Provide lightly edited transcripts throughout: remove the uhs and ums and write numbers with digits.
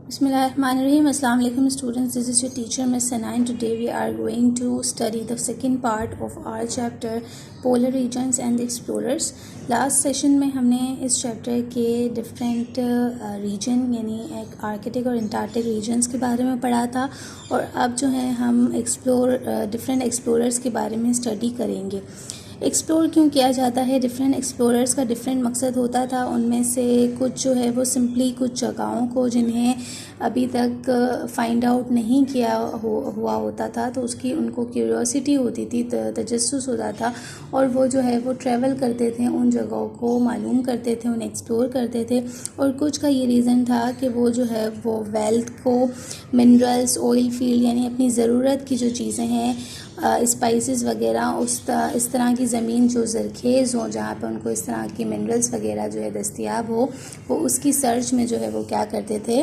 Bismillahirrahmanirrahim. Assalamu alaikum students. This is your teacher Miss Sanai. Today we are going to study the second part of our chapter Polar Regions and the Explorers. Last session में हमने इस chapter के different reason यानी एक Arctic और Antarctic regions के बारे में पढ़ा था और अब जो है हम डिफरेंट एक्सप्लोरर्स के बारे में स्टडी करेंगे। एक्सप्लोर क्यों किया जाता है, डिफरेंट एक्सप्लोरर्स का डिफरेंट मकसद होता था। उनमें से कुछ जो है वो सिंपली कुछ जगहों को जिन्हें अभी तक फाइंड आउट नहीं किया हुआ होता था तो उसकी उनको क्यूरियोसिटी होती थी, तजस्सुस होता था और वो जो है वो ट्रैवल करते थे, उन जगहों को मालूम करते थे, उन्हें एक्सप्लोर करते थे। और कुछ का ये रीज़न था कि वो जो है वो वेल्थ को, मिनरल्स, ऑयल फील्ड यानी अपनी ज़रूरत की जो चीज़ें हैं, स्पाइसेस वगैरह, इस तरह की ज़मीन जो ज़रखेज़ हो जहाँ पर उनको इस तरह की मिनरल्स वगैरह जो है दस्तयाब हो, वो उसकी सर्च में जो है वो क्या करते थे,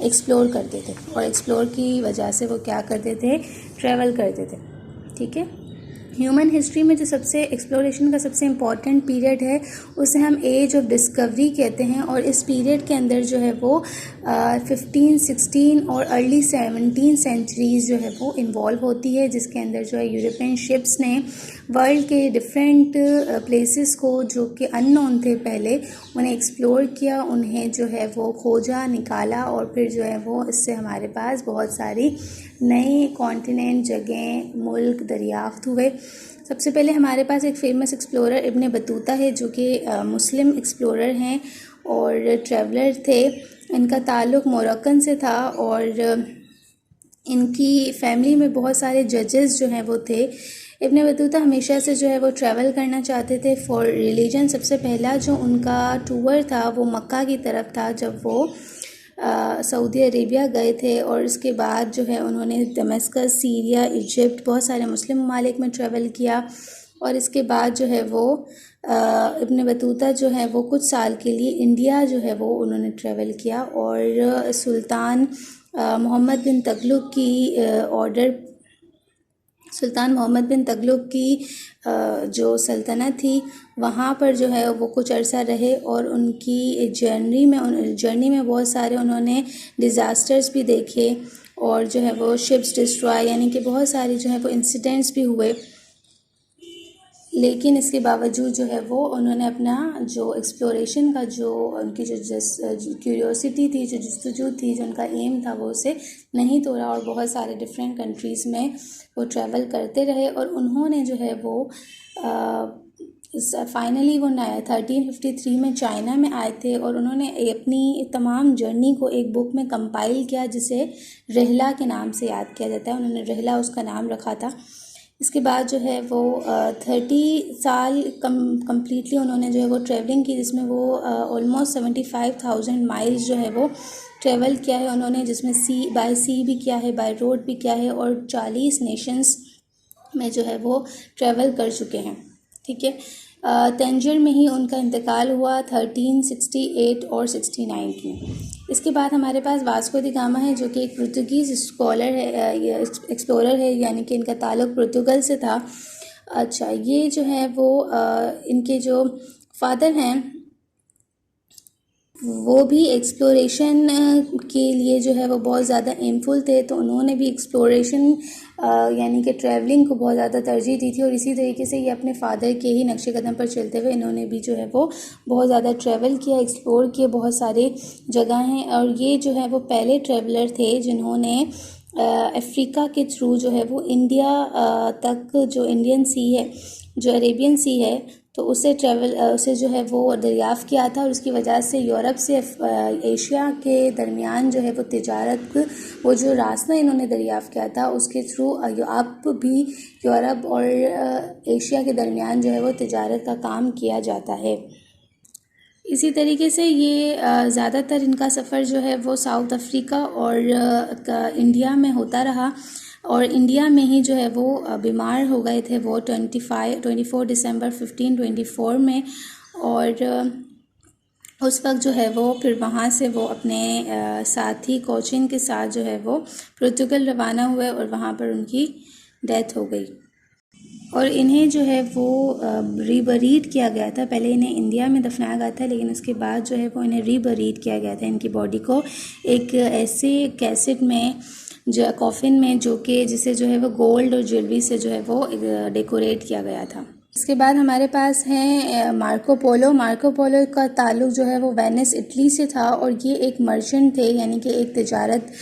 एक्सप्लोर करते थे। और एक्सप्लोर की वजह से वो क्या करते थे, ट्रैवल करते थे। ठीक है। ह्यूमन हिस्ट्री में जो सबसे एक्सप्लोरेशन का सबसे इम्पॉर्टेंट पीरियड है उसे हम एज ऑफ डिस्कवरी कहते हैं और इस पीरियड के अंदर जो है वो 15, 16 और अर्ली 17 सेंचुरीज़ जो है वो इन्वॉल्व होती है, जिसके अंदर जो है यूरोपियन शिप्स ने वर्ल्ड के डिफरेंट प्लेसेस को जो कि अननोन थे पहले, उन्हें एक्सप्लोर किया, उन्हें जो है वो खोजा, निकाला और फिर जो है वो इससे हमारे पास बहुत सारी नए कॉन्टिनेंट, जगह, मुल्क दरियाफ्त हुए। सबसे पहले हमारे पास एक फ़ेमस एक्सप्लोरर इब्न बतूता है जो कि मुस्लिम एक्सप्लोरर हैं और ट्रैवलर थे। इनका ताल्लुक़ मोरक्कन से था और इनकी फैमिली में बहुत सारे जजेस जो हैं वो थे। इब्न बतूता हमेशा से जो है वो ट्रैवल करना चाहते थे फॉर रिलीजन। सबसे पहला जो उनका टूर था वो मक्का की तरफ था जब वो सऊदी अरेबिया गए थे और इसके बाद जो है उन्होंने दमस्कस, सीरिया, इजिप्ट, बहुत सारे मुस्लिम ममालिक में ट्रैवल किया और इसके बाद जो है वो इब्न बतूता जो है वो कुछ साल के लिए इंडिया जो है वो उन्होंने ट्रैवल किया और सुल्तान मोहम्मद बिन तुगलक की सुल्तान मोहम्मद बिन तुगलक की जो सल्तनत थी वहाँ पर जो है वो कुछ अरसा रहे और उनकी जर्नी में बहुत सारे उन्होंने डिज़ास्टर्स भी देखे और जो है वो शिप्स डिस्ट्रॉय यानी कि बहुत सारे जो है वो इंसिडेंट्स भी हुए। लेकिन इसके बावजूद जो है वो उन्होंने अपना जो एक्सप्लोरेशन का जो उनकी जो क्यूरियोसिटी थी, जो जस्तजू थी, जो उनका एम था, वो उसे नहीं तोड़ा और बहुत सारे डिफरेंट कंट्रीज़ में वो ट्रैवल करते रहे और उन्होंने जो है वो फाइनली वो 1353 में चाइना में आए थे और उन्होंने अपनी तमाम जर्नी को एक बुक में कंपाइल किया जिसे रहला के नाम से याद किया जाता है। उन्होंने रहला उसका नाम रखा था। इसके बाद जो है वो 30 साल कम्प्लीटली उन्होंने जो है वो ट्रैवलिंग की, जिसमें वो ऑलमोस्ट 75,000 माइल्स जो है वो ट्रैवल किया है उन्होंने, जिसमें बाय सी भी किया है, बाय रोड भी किया है और 40 नेशंस में जो है वो ट्रैवल कर चुके हैं। ठीक है। तंजीर में ही उनका इंतकाल हुआ 1368 और 69 में। इसके बाद हमारे पास वास्को द गामा है जो कि एक पुर्तगीज़ स्कॉलर है, एक्सप्लोरर है, यानी कि इनका ताल्लुक़ पुर्तगाल से था। अच्छा, ये जो है वो इनके जो फादर हैं वो भी एक्सप्लोरेशन के लिए जो है वो बहुत ज़्यादा एमफुल थे, तो उन्होंने भी एक्सप्लोरेशन यानी कि ट्रैवलिंग को बहुत ज़्यादा तरजीह दी थी और इसी तरीके से ये अपने फ़ादर के ही नक्शे कदम पर चलते हुए इन्होंने भी जो है वो बहुत ज़्यादा ट्रैवल किया, एक्सप्लोर किए बहुत सारी जगह हैं और ये जो है वो पहले ट्रैवलर थे जिन्होंने अफ्रीका के थ्रू जो है वो इंडिया तक, जो इंडियन सी है, जो अरेबियन सी है, तो उसे जो है वो दरियाफ़्त किया था और उसकी वजह से यूरोप से एशिया के दरमियान जो है वो तिजारत, वो जो रास्ता इन्होंने दरियाफ़्त किया था उसके थ्रू अब भी यूरोप और एशिया के दरमियान जो है वो तिजारत का काम किया जाता है। इसी तरीके से ये ज़्यादातर इनका सफ़र जो है वो साउथ अफ्रीका और इंडिया में होता रहा और इंडिया में ही जो है वो बीमार हो गए थे वो 24 दिसंबर 1524 में और उस वक्त जो है वो फिर वहाँ से वो अपने साथी कोचिन के साथ जो है वो पुर्तगाल रवाना हुए और वहाँ पर उनकी डेथ हो गई। और इन्हें जो है वो रीबरीड किया गया था। पहले इन्हें इंडिया में दफनाया गया था, लेकिन उसके बाद जो है वो इन्हें रीबरीड किया गया था, इनकी बॉडी को एक ऐसे कैसेट में, जो कॉफिन में, जो कि जिसे जो है वो गोल्ड और ज्वेलरी से जो है वो डेकोरेट किया गया था। इसके बाद हमारे पास हैं मार्को पोलो। मार्को पोलो का ताल्लुक़ जो है वो वेनिस इटली से था, और ये एक मर्चेंट थे, यानी कि एक तिजारत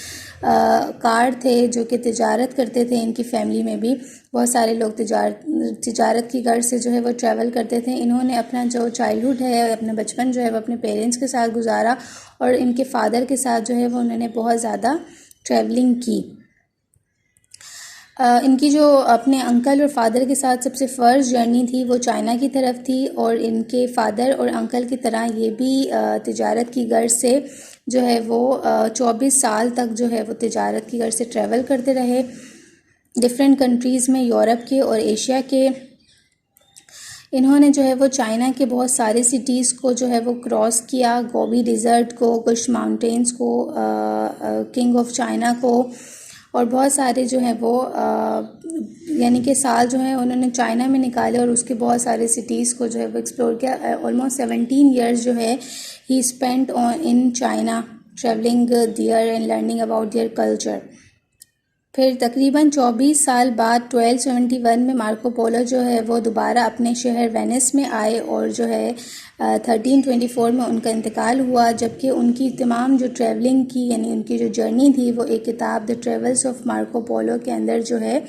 कार थे जो कि तिजारत करते थे। इनकी फैमिली में भी बहुत सारे लोग तिजारत की गर्ज से जो है वो ट्रैवल करते थे। इन्होंने अपना जो चाइल्डहुड है, अपना बचपन जो है वो अपने पेरेंट्स के साथ गुजारा, और इनके फादर के साथ जो है वो उन्होंने बहुत ज़्यादा ट्रैवलिंग की। इनकी जो अपने अंकल और फादर के साथ सबसे फ़र्स्ट जर्नी थी वो चाइना की तरफ थी, और इनके फादर और अंकल की तरह ये भी तिजारत की गर्ज से जो है वो 24 साल तक जो है वो तिजारत की गर्ज से ट्रैवल करते रहे डिफरेंट कंट्रीज़ में, यूरोप के और एशिया के। इन्होंने जो है वो चाइना के बहुत सारे सिटीज़ को जो है वो क्रॉस किया, गोबी डिज़र्ट को, कुछ माउंटेन्स को, किंग ऑफ चाइना को, और बहुत सारे जो है वो यानी कि साल जो है उन्होंने चाइना में निकाले, और उसके बहुत सारे सिटीज़ को जो है वो एक्सप्लोर किया। ऑलमोस्ट 17 ईयर्स जो है he spent on in China, travelling there and learning about their culture. फिर तकरीबन 24 साल बाद 1271 में मार्को पोलो जो है वो दोबारा अपने शहर वेनिस में आए, और जो है 1324 में उनका इंतकाल हुआ, जबकि उनकी तमाम जो ट्रैवलिंग की, यानी उनकी जो जर्नी थी, वो एक किताब the travels of Marco Polo के अंदर जो है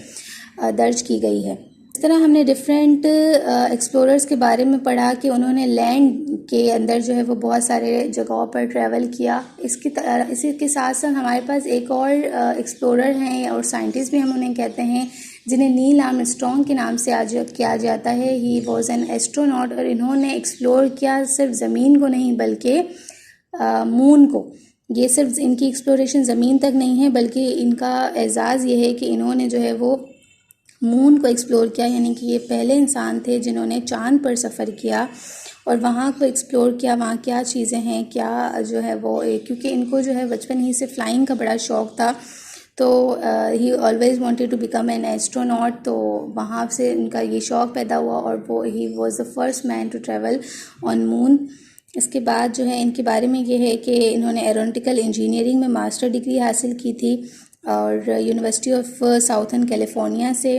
दर्ज की गई है। इस तरह हमने डिफरेंट एक्सप्लोरर्स के बारे में पढ़ा कि उन्होंने लैंड के अंदर जो है वो बहुत सारे जगहों पर ट्रैवल किया। इसी के साथ साथ हमारे पास एक और एक्सप्लोरर हैं, और साइंटिस्ट भी हम उन्हें कहते हैं, जिन्हें नील आर्मस्ट्रॉन्ग के नाम से आज किया जाता है। ही वॉज एन एस्ट्रोनॉट, और इन्होंने एक्सप्लोर किया सिर्फ ज़मीन को नहीं बल्कि मून को। ये सिर्फ इनकी एक्सप्लोरेशन ज़मीन तक नहीं है, बल्कि इनका एजाज़ ये है कि इन्होंने जो है वो मून को एक्सप्लोर किया, यानी कि ये पहले इंसान थे जिन्होंने चांद पर सफ़र किया और वहाँ को एक्सप्लोर किया, वहाँ क्या चीज़ें हैं, क्या जो है वो क्योंकि इनको जो है बचपन ही से फ़्लाइंग का बड़ा शौक़ था, तो he always wanted to become an astronaut. तो वहाँ से इनका ये शौक़ पैदा हुआ, और वो he was the first man to travel on moon. इसके बाद जो है इनके बारे में ये है कि इन्होंने एरोनॉटिकल इंजीनियरिंग में मास्टर डिग्री हासिल की थी, और यूनिवर्सिटी ऑफ साउथर्न कैलिफोर्निया से।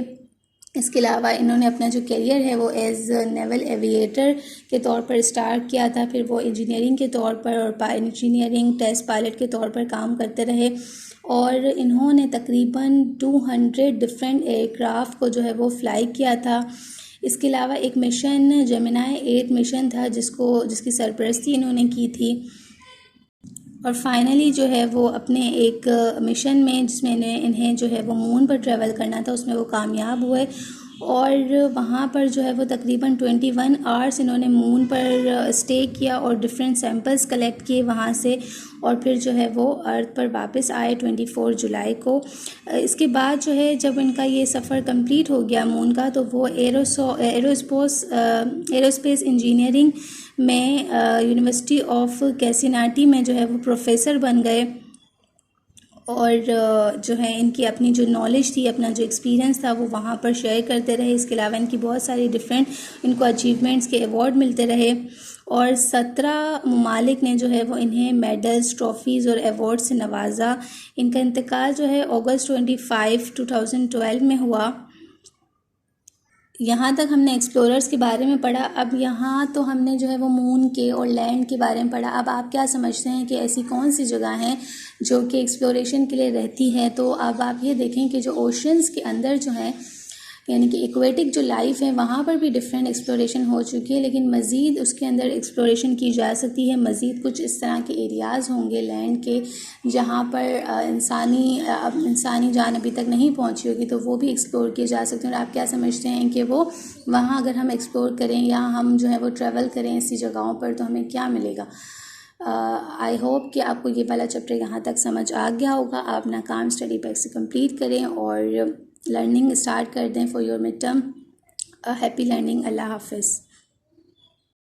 इसके अलावा इन्होंने अपना जो करियर है वो एज नेवल एविएटर के तौर पर स्टार्ट किया था, फिर वो इंजीनियरिंग के तौर पर और इंजीनियरिंग टेस्ट पायलट के तौर पर काम करते रहे, और इन्होंने तकरीबन 200 डिफरेंट एयरक्राफ्ट को जो है वो फ्लाई किया था। इसके अलावा एक मिशन जेमिनी 8 मिशन था जिसकी सरपरस्ती इन्होंने की थी, और फाइनली जो है वो अपने एक मिशन में जिसमें इन्हें जो है वो मून पर ट्रैवल करना था, उसमें वो कामयाब हुए, और वहाँ पर जो है वो तकरीबन 21 आवर्स इन्होंने मून पर स्टे किया और डिफरेंट सैंपल्स कलेक्ट किए वहाँ से, और फिर जो है वो अर्थ पर वापस आए 24 जुलाई को। इसके बाद जो है जब इनका ये सफ़र कंप्लीट हो गया मून का, तो वो एरोस्पेस इंजीनियरिंग में यूनिवर्सिटी ऑफ कैसिनाटी में जो है वो प्रोफेसर बन गए, और जो है इनकी अपनी जो नॉलेज थी, अपना जो एक्सपीरियंस था वो वहाँ पर शेयर करते रहे। इसके अलावा इनकी बहुत सारी डिफरेंट इनको अचीवमेंट्स के अवार्ड मिलते रहे, और 17 ममालिक ने जो है वो इन्हें मेडल्स, ट्रॉफ़ीज़ और अवार्ड से नवाजा। इनका इंतकाल जो है अगस्त 25, 2012 में हुआ। यहाँ तक हमने एक्सप्लोरर्स के बारे में पढ़ा। अब यहाँ तो हमने जो है वो मून के और लैंड के बारे में पढ़ा। अब आप क्या समझते हैं कि ऐसी कौन सी जगह हैं जो कि एक्सप्लोरेशन के लिए रहती है? तो अब आप ये देखें कि जो ओशंस के अंदर जो है, यानी कि एक्वेटिक जो लाइफ है, वहाँ पर भी डिफरेंट एक्सप्लोरेशन हो चुकी है, लेकिन मज़ीद उसके अंदर एक्सप्लोरेशन की जा सकती है। मज़ीद कुछ इस तरह के एरियाज़ होंगे लैंड के जहाँ पर इंसानी जान अभी तक नहीं पहुँची होगी, तो वो भी एक्सप्लोर किए जा सकते हैं। और आप क्या समझते हैं कि वो वहाँ अगर हम एक्सप्लोर करें या हम जो है वो ट्रैवल करें ऐसी जगहों पर, तो हमें क्या मिलेगा? आई होप कि आपको ये वाला चैप्टर यहाँ तक समझ आ गया होगा। आप अपना काम स्टडी पैक से कंप्लीट करें और लर्निंग स्टार्ट कर दें for your mid term. Happy learning. अल्लाह हाफ़िज़।